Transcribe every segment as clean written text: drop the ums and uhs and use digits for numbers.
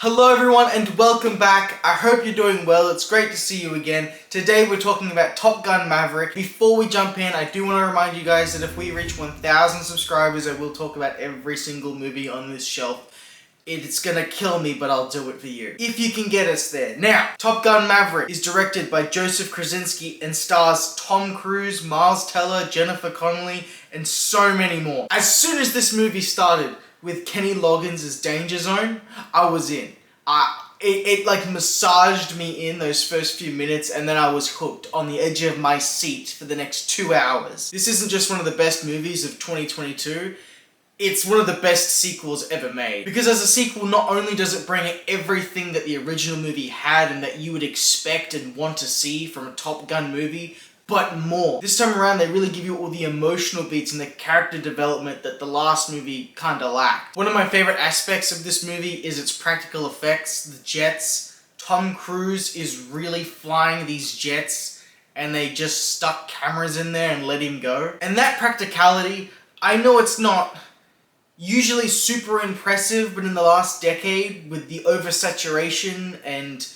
Hello everyone and welcome back. I hope you're doing well. It's great to see you again. Today we're talking about Top Gun Maverick. Before we jump in, I do want to remind you guys that if we reach 1,000 subscribers, I will talk about every single movie on this shelf. It's gonna kill me, but I'll do it for you. If you can get us there. Now, Top Gun Maverick is directed by Joseph Krasinski and stars Tom Cruise, Miles Teller, Jennifer Connelly, and so many more. As soon as this movie started with Kenny Loggins' Danger Zone, I was in. It like massaged me in those first few minutes, and then I was hooked on the edge of my seat for the next 2 hours. This isn't just one of the best movies of 2022, it's one of the best sequels ever made. Because as a sequel, not only does it bring everything that the original movie had and that you would expect and want to see from a Top Gun movie, but more. This time around, they really give you all the emotional beats and the character development that the last movie kinda lacked. One of my favorite aspects of this movie is its practical effects, the jets. Tom Cruise is really flying these jets, and they just stuck cameras in there and let him go. And that practicality, I know it's not usually super impressive, but in the last decade, with the oversaturation and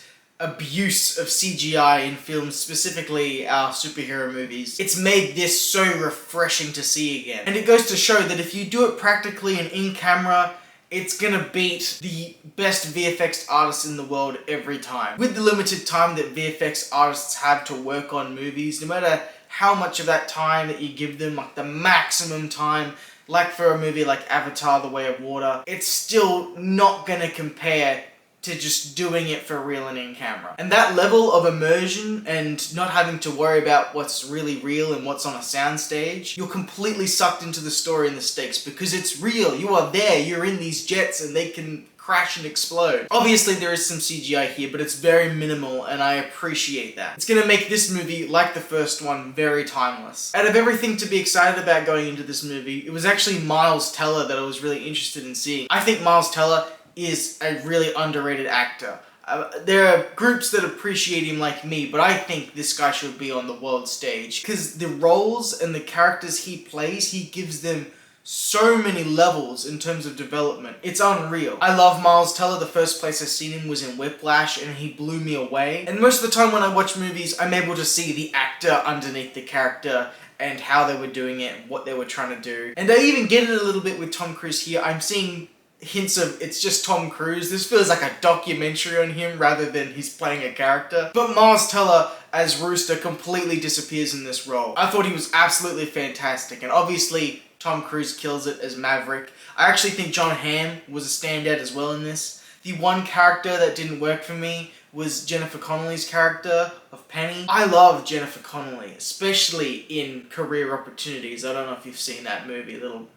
abuse of CGI in films, specifically our superhero movies, it's made this so refreshing to see again. And it goes to show that if you do it practically and in camera, it's gonna beat the best VFX artists in the world every time. With the limited time that VFX artists have to work on movies, no matter how much of that time that you give them, like the maximum time, like for a movie like Avatar: The Way of Water, it's still not gonna compare to just doing it for real and in camera. And that level of immersion and not having to worry about what's really real and what's on a soundstage, you're completely sucked into the story and the stakes because it's real. You are there, you're in these jets and they can crash and explode. Obviously there is some CGI here, but it's very minimal and I appreciate that. It's gonna make this movie, like the first one, very timeless. Out of everything to be excited about going into this movie, it was actually Miles Teller that I was really interested in seeing. I think Miles Teller is a really underrated actor. There are groups that appreciate him like me, but I think this guy should be on the world stage because the roles and the characters he plays, he gives them so many levels in terms of development. It's unreal. I love Miles Teller. The first place I seen him was in Whiplash and he blew me away. And most of the time when I watch movies, I'm able to see the actor underneath the character and how they were doing it and what they were trying to do. And I even get it a little bit with Tom Cruise here. I'm seeing hints of it's just Tom Cruise. This feels like a documentary on him rather than he's playing a character. But Miles Teller as Rooster completely disappears in this role. I thought he was absolutely fantastic, and obviously Tom Cruise kills it as Maverick. I actually think Jon Hamm was a standout as well in this. The one character that didn't work for me was Jennifer Connelly's character of Penny. I love Jennifer Connelly, especially in Career Opportunities. I don't know if you've seen that movie, little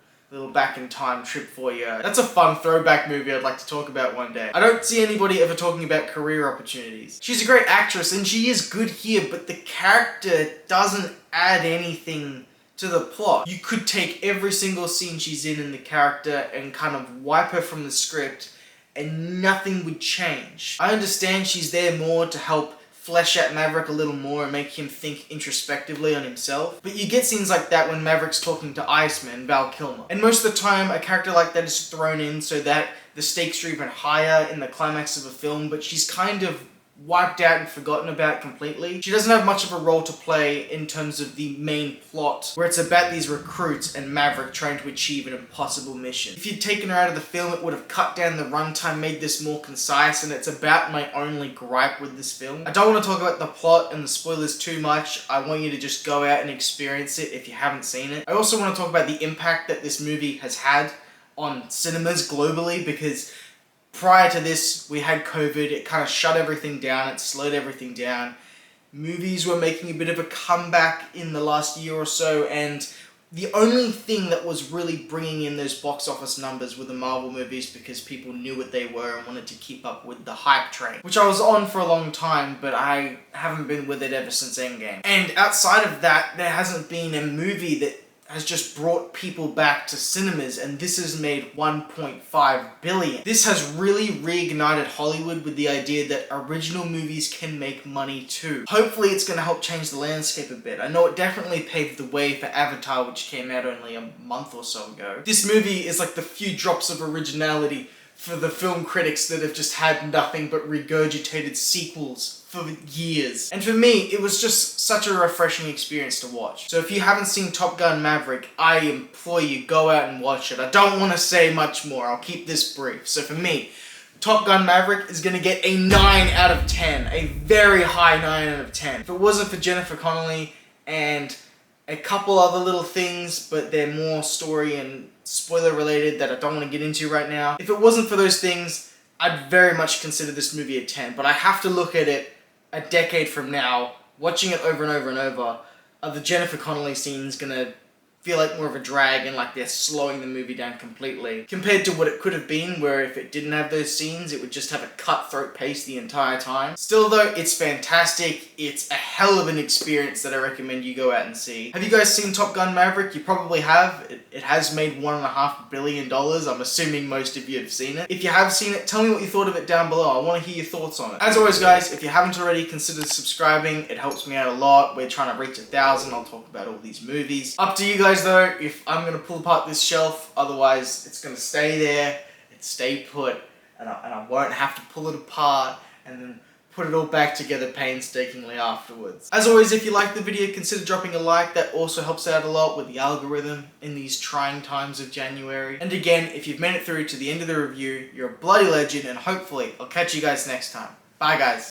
back in time trip for you. That's a fun throwback movie I'd like to talk about one day. I don't see anybody ever talking about Career Opportunities. She's a great actress and she is good here, but the character doesn't add anything to the plot. You could take every single scene she's in the character and kind of wipe her from the script and nothing would change. I understand she's there more to help flesh out Maverick a little more and make him think introspectively on himself. But you get scenes like that when Maverick's talking to Iceman, Val Kilmer. And most of the time, a character like that is thrown in so that the stakes are even higher in the climax of a film, but she's kind of wiped out and forgotten about completely. She doesn't have much of a role to play in terms of the main plot, where it's about these recruits and Maverick trying to achieve an impossible mission. If you'd taken her out of the film, it would have cut down the runtime, made this more concise, and it's about my only gripe with this film. I don't want to talk about the plot and the spoilers too much. I want you to just go out and experience it if you haven't seen it. I also want to talk about the impact that this movie has had on cinemas globally, because prior to this, we had COVID, it kind of shut everything down, it slowed everything down. Movies were making a bit of a comeback in the last year or so, and the only thing that was really bringing in those box office numbers were the Marvel movies because people knew what they were and wanted to keep up with the hype train, which I was on for a long time, but I haven't been with it ever since Endgame. And outside of that, there hasn't been a movie that has just brought people back to cinemas, and this has made $1.5 billion. This has really reignited Hollywood with the idea that original movies can make money too. Hopefully it's going to help change the landscape a bit. I know it definitely paved the way for Avatar, which came out only a month or so ago. This movie is like the few drops of originality for the film critics that have just had nothing but regurgitated sequels for years. And for me, it was just such a refreshing experience to watch. So if you haven't seen Top Gun Maverick, I implore you, go out and watch it. I don't want to say much more, I'll keep this brief. So for me, Top Gun Maverick is going to get a 9 out of 10. A very high 9 out of 10. If it wasn't for Jennifer Connelly and a couple other little things, but they're more story and spoiler related that I don't want to get into right now. If it wasn't for those things, I'd very much consider this movie a 10. But I have to look at it a decade from now, watching it over and over and over. Are the Jennifer Connelly scenes going to feel like more of a drag and like they're slowing the movie down completely compared to what it could have been, where if it didn't have those scenes it would just have a cutthroat pace the entire time. Still though, it's fantastic. It's a hell of an experience that I recommend you go out and see. Have you guys seen Top Gun Maverick? You probably have. It has made $1.5 billion. I'm assuming most of you have seen it. If you have seen it, tell me what you thought of it down below. I want to hear your thoughts on it. As always guys, if you haven't already, consider subscribing. It helps me out a lot. We're trying to reach 1,000. I'll talk about all these movies. Up to you guys though, if I'm going to pull apart this shelf, otherwise it's going to stay there, it's stay put, and I won't have to pull it apart and then put it all back together painstakingly afterwards. As always, if you liked the video, consider dropping a like. That also helps out a lot with the algorithm in these trying times of January. And again, if you've made it through to the end of the review, you're a bloody legend, and hopefully I'll catch you guys next time. Bye guys.